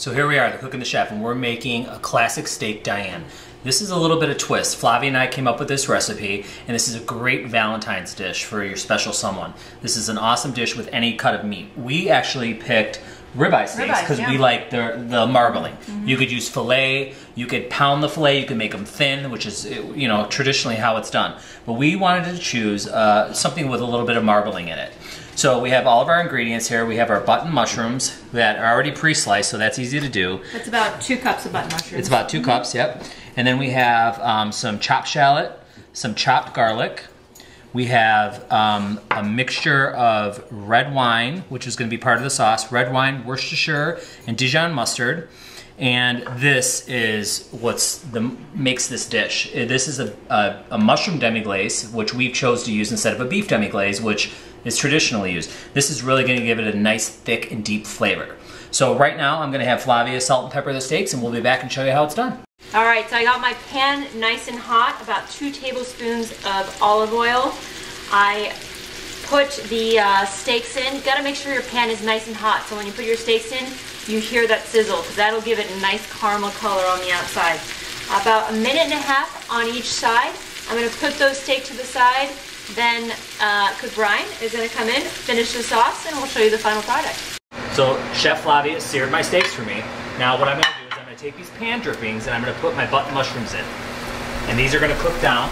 So here we are, the cook and the chef, and we're making a classic Steak Diane. This is a little bit of twist. Flavia and I came up with this recipe, and this is a great Valentine's dish for your special someone. This is an awesome dish with any cut of meat. We actually picked ribeye steaks because we like the marbling. You could use filet, you could pound the filet, you could make them thin, which is, you know, traditionally how it's done. But we wanted to choose something with a little bit of marbling in it. So we have all of our ingredients here. We have our button mushrooms that are already pre-sliced, so that's easy to do. It's about 2 cups of button mushrooms. It's about 2 cups, yep. And then we have some chopped shallot, some chopped garlic. We have a mixture of red wine, which is going to be part of the sauce, red wine, Worcestershire, and Dijon mustard. And this is makes this dish. This is a mushroom demi-glace, which we've chose to use instead of a beef demi-glace, which is traditionally used. This is really going to give it a nice, thick, and deep flavor. So right now, I'm going to have Flavia salt and pepper the steaks, and we'll be back and show you how it's done. All right, so I got my pan nice and hot, about 2 tablespoons of olive oil. I put the steaks in. You gotta make sure your pan is nice and hot, so when you put your steaks in, you hear that sizzle, because that'll give it a nice caramel color on the outside. About 1.5 minutes on each side. I'm gonna put those steaks to the side, then cook Brian is gonna come in, finish the sauce, and we'll show you the final product. So Chef Flavia seared my steaks for me. Now what I'm gonna do is I'm gonna take these pan drippings and I'm gonna put my button mushrooms in. And these are gonna cook down.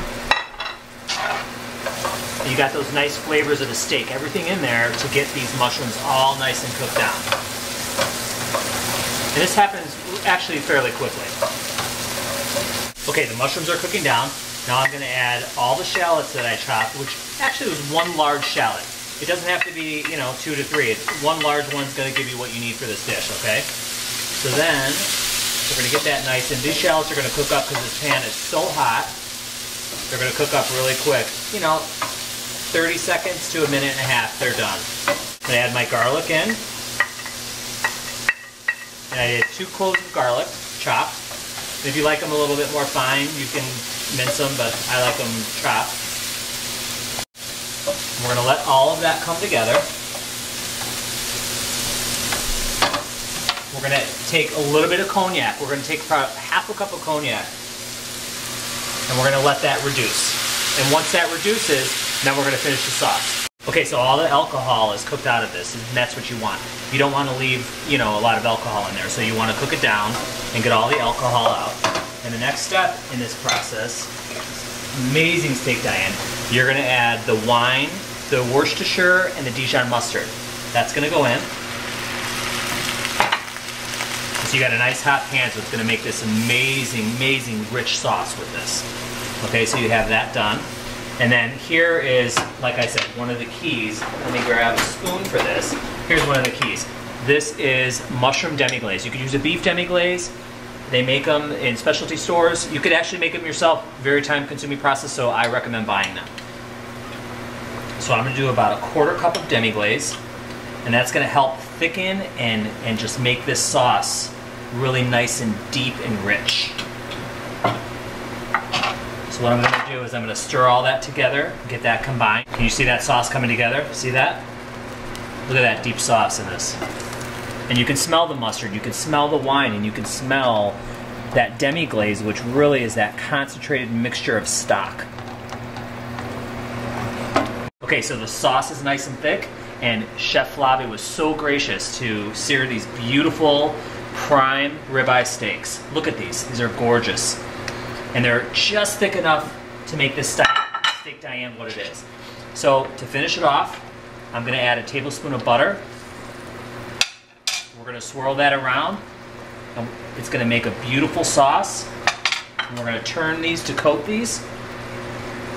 You got those nice flavors of the steak, everything in there to get these mushrooms all nice and cooked down. And this happens actually fairly quickly. Okay, the mushrooms are cooking down. Now I'm gonna add all the shallots that I chopped, which actually was 1 large shallot. It doesn't have to be, you know, 2 to 3. 1 large one's gonna give you what you need for this dish, okay? So then, we're gonna get that nice, and these shallots are gonna cook up because this pan is so hot. They're gonna cook up really quick. You know, 30 seconds to 1.5 minutes, they're done. I'm gonna add my garlic in. And I did 2 cloves of garlic, chopped. And if you like them a little bit more fine, you can mince them, but I like them chopped. We're gonna let all of that come together. We're gonna take a little bit of cognac. We're gonna take about 1/2 cup of cognac. And we're gonna let that reduce. And once that reduces, then we're gonna finish the sauce. Okay, so all the alcohol is cooked out of this, and that's what you want. You don't want to leave, you know, a lot of alcohol in there, so you want to cook it down and get all the alcohol out. And the next step in this process, amazing Steak Diane, you're gonna add the wine, the Worcestershire, and the Dijon mustard. That's gonna go in. So you got a nice hot pan, so it's gonna make this amazing, amazing rich sauce with this. Okay, so you have that done. And then here is, like I said, one of the keys. Let me grab a spoon for this. Here's one of the keys. This is mushroom demi-glaze. You could use a beef demi-glaze. They make them in specialty stores. You could actually make them yourself. Very time-consuming process, so I recommend buying them. So I'm gonna do about 1/4 cup of demi-glaze, and that's gonna help thicken and just make this sauce really nice and deep and rich. So what I'm going to do is I'm going to stir all that together, get that combined. Can you see that sauce coming together? See that? Look at that deep sauce in this. And you can smell the mustard, you can smell the wine, and you can smell that demi-glaze, which really is that concentrated mixture of stock. Okay, so the sauce is nice and thick, and Chef Flavia was so gracious to sear these beautiful prime ribeye steaks. Look at these. These are gorgeous. And they're just thick enough to make this Steak Diane what it is. So to finish it off, I'm gonna add a tablespoon of butter. We're gonna swirl that around. And it's gonna make a beautiful sauce. And we're gonna turn these to coat these.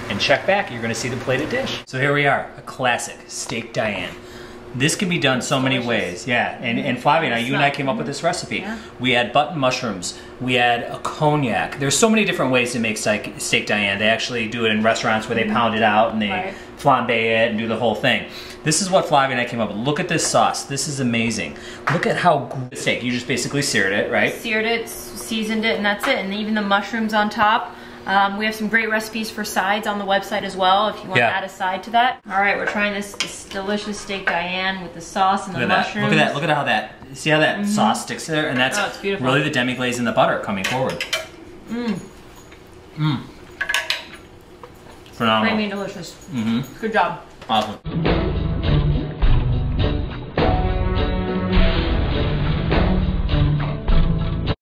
And check back, you're gonna see the plated dish. So here we are, a classic Steak Diane. This can be done so many ways, yeah. And Flavia and I, you and I came up with this recipe. Yeah. We had button mushrooms, we had a cognac. There's so many different ways to make Steak Diane. They actually do it in restaurants where they pound it out and they flambe it and do the whole thing. This is what Flavia and I came up with. Look at this sauce, this is amazing. Look at how good steak, you just basically seared it, right? Seared it, seasoned it, and that's it. And even the mushrooms on top, We have some great recipes for sides on the website as well if you want to add a side to that. All right, we're trying this delicious Steak Diane with the sauce and the mushrooms. Look at that. Look at how that, see how that sauce sticks there? And that's it's beautiful. really the demi-glaze and the butter coming forward. Phenomenal. Creamy and delicious. Good job. Awesome.